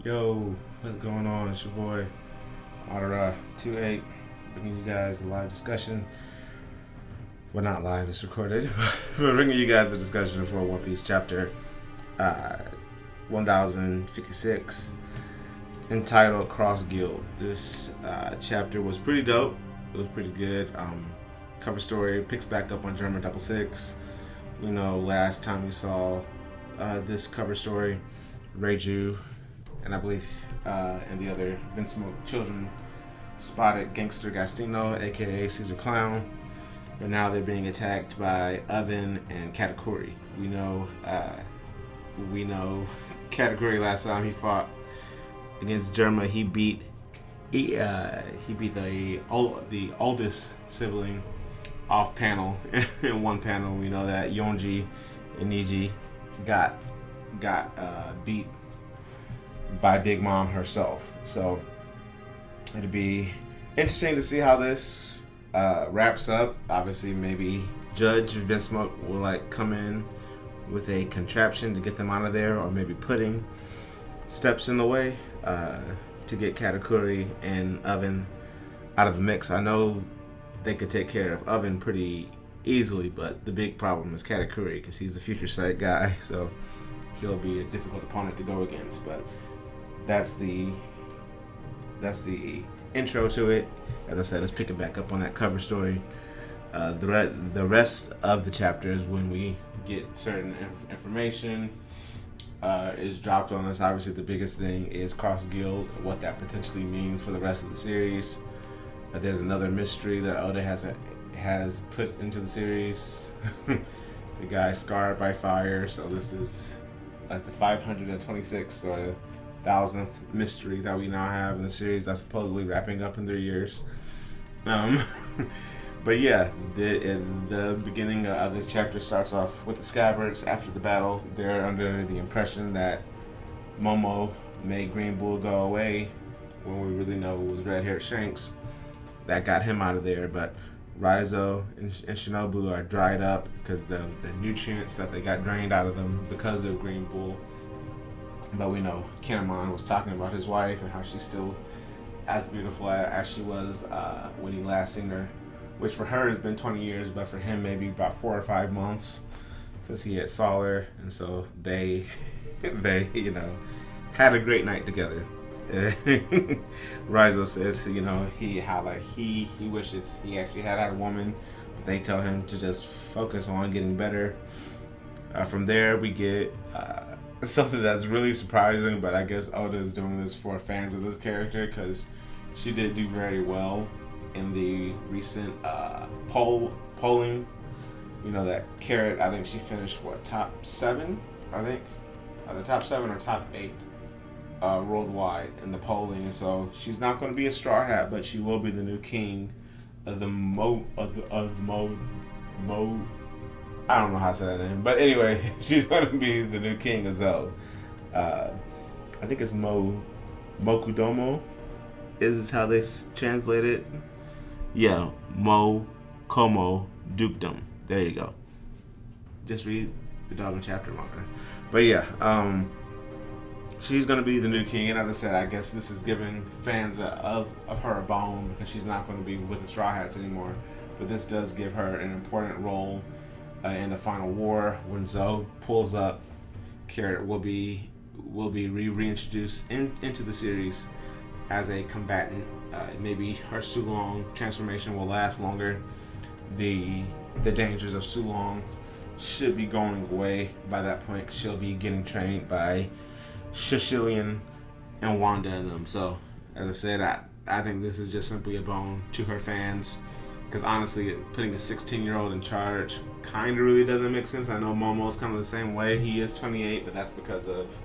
Yo, what's going on? It's your boy, Adara 28, bringing you guys a live discussion. Well, not live, it's recorded, but bringing you guys a discussion for One Piece chapter uh, 1056, entitled Cross Guild. This chapter was pretty dope. It was pretty good. Cover story picks back up on German Double Six. You know, last time we saw this cover story, Reiju and I believe and the other Vince Smoke children spotted Gangster Gastino, aka Caesar Clown, but now they're being attacked by Oven and Katakuri. We know Katakuri last time he fought against Germa, he beat the oldest sibling off panel in one panel. We know that Yonji and Niji got beat by Big Mom herself. So it'll be interesting to see how this wraps up. Obviously, maybe Judge Vince Smoke will come in with a contraption to get them out of there, or maybe putting steps in the way to get Katakuri and Oven out of the mix. I know they could take care of Oven pretty easily, but the big problem is Katakuri because he's the future sight guy, so he'll be a difficult opponent to go against. But that's the intro to it. As I said, let's pick it back up on that cover story. The rest of the chapters, when we get certain information, is dropped on us. Obviously, the biggest thing is Cross Guild, what that potentially means for the rest of the series. There's another mystery that Oda has put into the series. The guy scarred by fire. So this is like the 526th or 1000th mystery that we now have in the series that's supposedly wrapping up in 3 years. But yeah, the beginning of this chapter starts off with the Scabbards. After the battle, they're under the impression that Momo made Green Bull go away, when we really know it was red-haired Shanks that got him out of there. But Raizo and Shinobu are dried up because the nutrients that they got drained out of them because of Green Bull. But we know Kinemon was talking about his wife and how she's still as beautiful as she was when he last seen her, which for her has been 20 years, but for him maybe about 4 or 5 months since he had saw her. And so they had a great night together. Raizo says he wishes he actually had a woman, but they tell him to just focus on getting better. From there we get something that's really surprising, but I guess Oda is doing this for fans of this character because she did do very well in the recent polling. You know that Carrot, I think she finished top 7, I think, either top 7 or top 8 worldwide in the polling. So she's not going to be a Straw Hat, but she will be the new king of the Mo. I don't know how to say that name, but anyway, she's going to be the new king of Zou. I think it's Mokudomo is how they translate it. Yeah, Mo Como Dukedom. There you go. Just read the dog and chapter marker. But yeah, she's going to be the new king, and as I said, I guess this is giving fans of her a bone because she's not going to be with the Straw Hats anymore. But this does give her an important role in the final war. When Zou pulls up, Carrot will be reintroduced into the series as a combatant. Maybe her Sulong transformation will last longer. The dangers of Sulong should be going away by that point. She'll be getting trained by Shishilian and Wanda and them. So, as I said, I think this is just simply a bone to her fans. Because honestly, putting a 16-year-old in charge kind of really doesn't make sense. I know Momo's kind of the same way. He is 28, but that's because of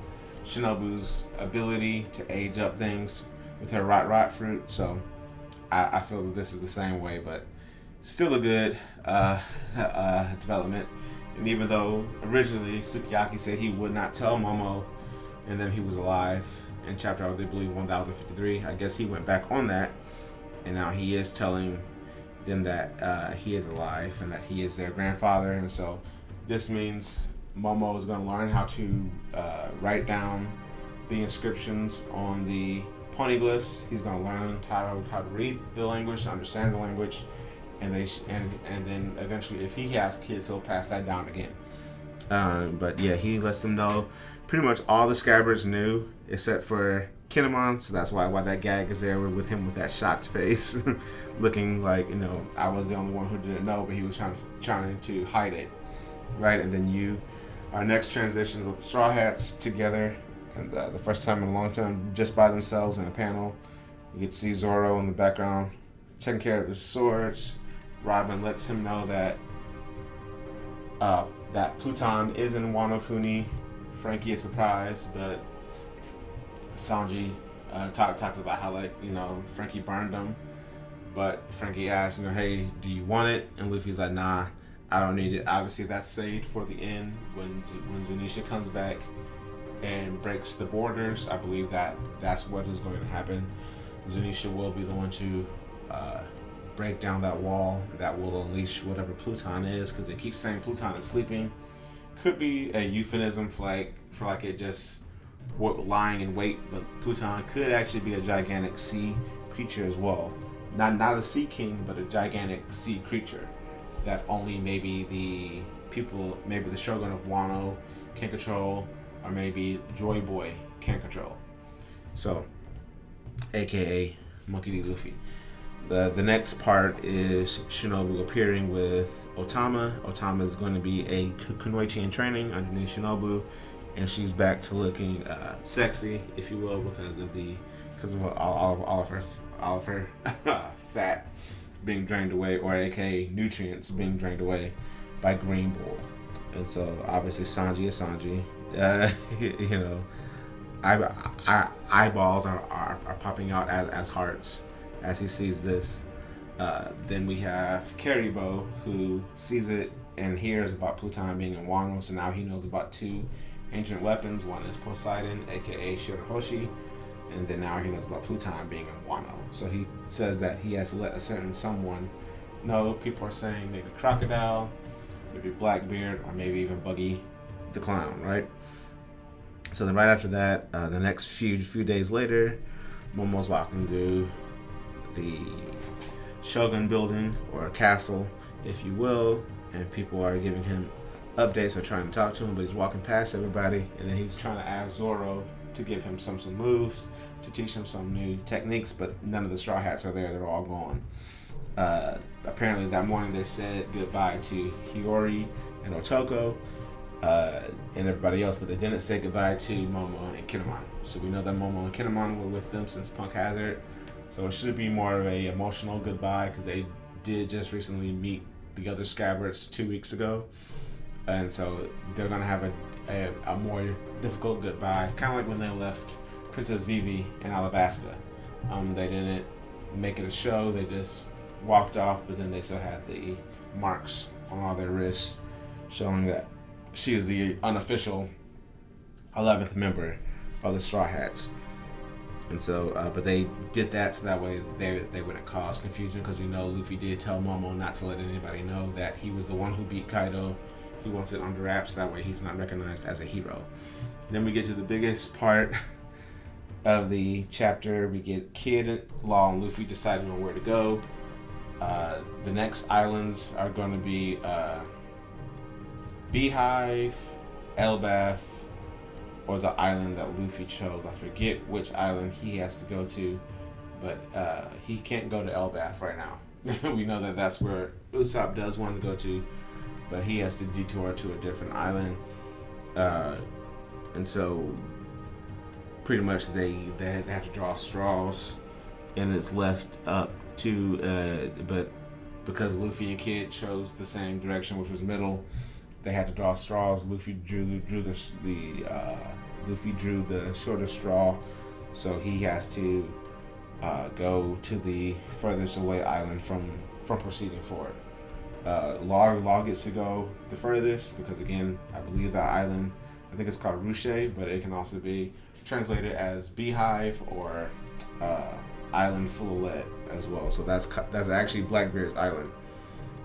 Shinobu's ability to age up things with her rot fruit. So I feel that this is the same way, but still a good development. And even though originally Sukiyaki said he would not tell Momo, and then he was alive in chapter, I believe, 1053, I guess he went back on that, and now he is telling them that he is alive and that he is their grandfather. And so this means Momo is going to learn how to write down the inscriptions on the poneglyphs. He's going to learn how to read the language, to understand the language, and then eventually, if he has kids, he'll pass that down again. But yeah, he lets them know pretty much all the Scabbards knew except for Kinemon, so that's why that gag is there with him with that shocked face, looking like, you know, I was the only one who didn't know, but he was trying to hide it, right? And then our next transitions with the Straw Hats together, and the first time in a long time, just by themselves in a panel. You get to see Zoro in the background taking care of his swords. Robin lets him know that Pluton is in Wano Kuni. Frankie is surprised, but Sanji talks about how, like, you know, Frankie burned him, but Frankie asks, you know, hey, do you want it? And Luffy's like, nah, I don't need it. Obviously, that's saved for the end when Zunisha comes back and breaks the borders. I believe that's what is going to happen. Zunisha will be the one to break down that wall that will unleash whatever Pluton is, because they keep saying Pluton is sleeping. Could be a euphemism for like it just lying in wait, but Pluton could actually be a gigantic sea creature as well. Not a sea king, but a gigantic sea creature that only maybe the Shogun of Wano can control, or maybe Joy Boy can control. So, aka Monkey D. Luffy. The next part is Shinobu appearing with Otama. Otama is going to be a Kunoichi in training underneath Shinobu, and she's back to looking sexy, if you will, because of all of her fat being drained away, or aka nutrients being drained away by Green Bull. And so obviously Sanji is Sanji. You know, our eyeballs are popping out as hearts as he sees this. Then we have Karibo, who sees it and hears about Pluton being in Wano, so now he knows about two ancient weapons. One is Poseidon, aka Shirahoshi, and then now he knows about Pluton being in Wano. So he says that he has to let a certain someone know. People are saying maybe Crocodile, maybe Blackbeard, or maybe even Buggy the Clown, right? So then right after that, the next few days later, Momo's walking through the Shogun building, or castle, if you will, and people are giving him updates or trying to talk to him, but he's walking past everybody, and then he's trying to ask Zoro to give him some moves, to teach him some new techniques, but none of the Straw Hats are there. They're all gone. Apparently that morning they said goodbye to Hiyori and Otoko and everybody else, but they didn't say goodbye to Momo and Kinemon. So we know that Momo and Kinemon were with them since Punk Hazard. So it should be more of a emotional goodbye, because they did just recently meet the other Scabbards 2 weeks ago, and so they're gonna have a more difficult goodbye, kind of like when they left Princess Vivi in Alabasta. They didn't make it a show; they just walked off, but then they still had the marks on all their wrists, showing that she is the unofficial 11th member of the Straw Hats. And so, but they did that so that way they wouldn't cause confusion, because we know Luffy did tell Momo not to let anybody know that he was the one who beat Kaido. He wants it under wraps, that way he's not recognized as a hero. Then we get to the biggest part of the chapter. We get Kid, Law, and Luffy deciding on where to go. The next islands are going to be Beehive, Elbaf, or the island that Luffy chose. I forget which island he has to go to, but he can't go to Elbaf right now. We know that that's where Usopp does want to go to, but he has to detour to a different island. And so pretty much they have to draw straws, and it's left up to, but because Luffy and Kid chose the same direction, which was middle, they had to draw straws. Luffy drew the shortest straw, so he has to go to the furthest away island from proceeding forward. Law gets to go the furthest, because again, I believe that island, I think it's called Ruche, but it can also be translated as Beehive or Island Full of Lead as well. So that's actually Blackbeard's island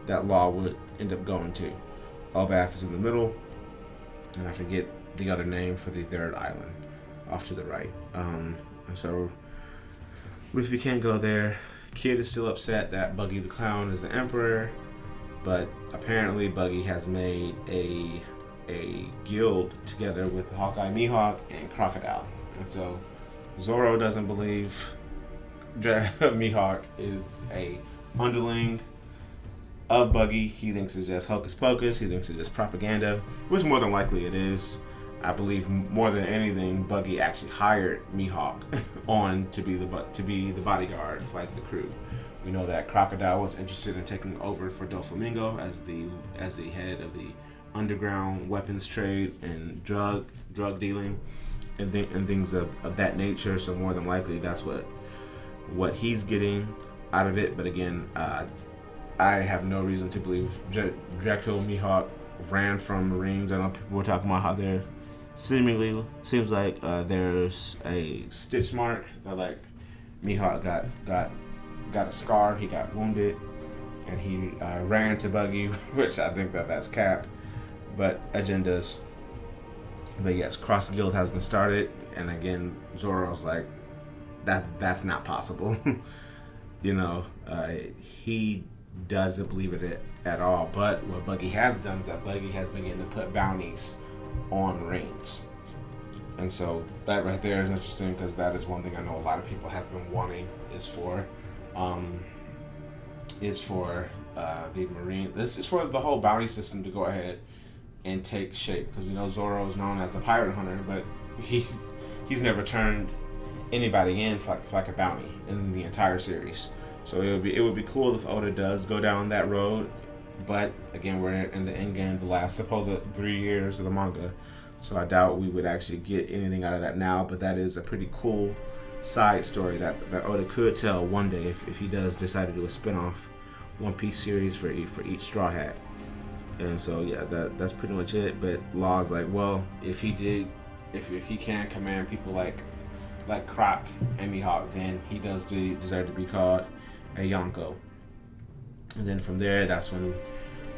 that Law would end up going to. Elbaf is in the middle, and I forget the other name for the third island. off to the right. And so Luffy can't go there. Kid is still upset that Buggy the Clown is the emperor, but apparently Buggy has made a guild together with Hawkeye, Mihawk, and Crocodile. And so Zoro doesn't believe Mihawk is a underling of Buggy. He thinks it's just hocus pocus. He thinks it's just propaganda, which more than likely it is. I believe more than anything, Buggy actually hired Mihawk on to be the bodyguard for like the crew. We know that Crocodile was interested in taking over for Doflamingo as the head of the underground weapons trade and drug dealing and things of that nature. So more than likely, that's what he's getting out of it. But again, I have no reason to believe Draco Mihawk ran from Marines. I know people were talking about how there seemingly seems like there's a stitch mark that like Mihawk got a scar. He got wounded and he ran to Buggy, which I think that's cap, but agendas. But yes, Cross Guild has been started, and again Zoro's like that's not possible. He doesn't believe it at all. But what Buggy has done is that Buggy has begun to put bounties on Marines, and so that right there is interesting because that is one thing I know a lot of people have been wanting is for the Marine. This is for the whole bounty system to go ahead and take shape, because we know Zoro is known as a pirate hunter, but he's never turned anybody in for like a bounty in the entire series. So it would be cool if Oda does go down that road, but again we're in the end game, the last supposed 3 years of the manga, so I doubt we would actually get anything out of that now. But that is a pretty cool side story that Oda could tell one day if he does decide to do a spin-off One Piece series for each Straw Hat. And so yeah, that's pretty much it. But Law's like, well, if he can command people like Croc and Mihawk, then he does deserve to be called a Yonko. And then from there, that's when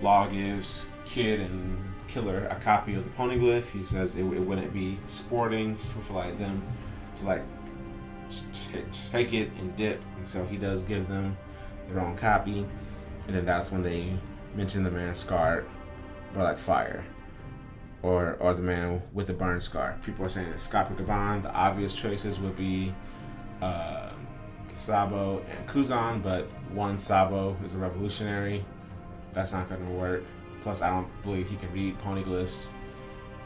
Law gives Kid and Killer a copy of the Poneglyph. He says it wouldn't be sporting for like them to like take it and dip, and so he does give them their own copy. And then that's when they mention the man scarred by like fire, or the man with a burn scar. People are saying it's Scapa Gaban. The obvious choices would be Sabo and Kuzan, but one Sabo is a revolutionary. That's not going to work. Plus, I don't believe he can read poneglyphs.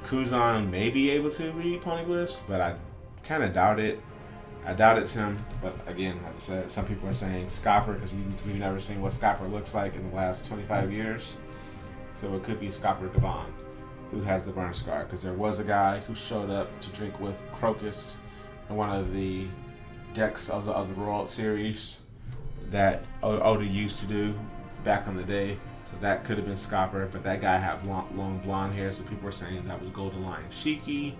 Kuzan may be able to read poneglyphs, but I kind of doubt it. I doubt it's him. But again, as I said, some people are saying Scopper because we've never seen what Scopper looks like in the last 25 years. So it could be Scopper Gavan who has the burn scar, because there was a guy who showed up to drink with Crocus in one of the decks of the World series that Oda used to do back in the day. So that could have been Scopper, but that guy had long blonde hair, so people were saying that was Golden Lion Shiki.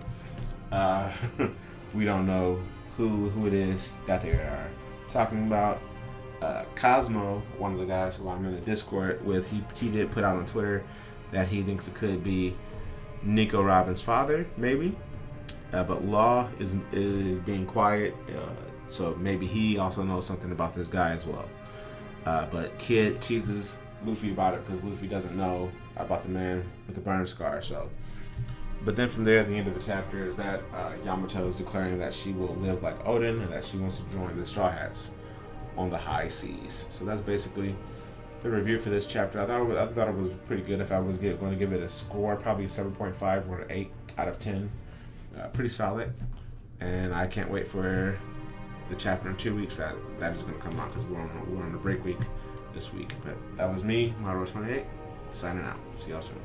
We don't know who it is that they are talking about. Cosmo, one of the guys who I'm in a Discord with, he did put out on Twitter that he thinks it could be Nico Robin's father, maybe. But Law is being quiet, so maybe he also knows something about this guy as well. But Kid teases Luffy about it because Luffy doesn't know about the man with the burn scar. So, but then from there, at the end of the chapter is that Yamato is declaring that she will live like Odin and that she wants to join the Straw Hats on the high seas. So that's basically the review for this chapter. I thought it was pretty good. If I was going to give it a score, probably 7.5 or an 8 out of 10. Pretty solid, and I can't wait for the chapter in 2 weeks that is going to come out, because we're on a break week this week. But that was me, Mauro28, signing out. See y'all soon.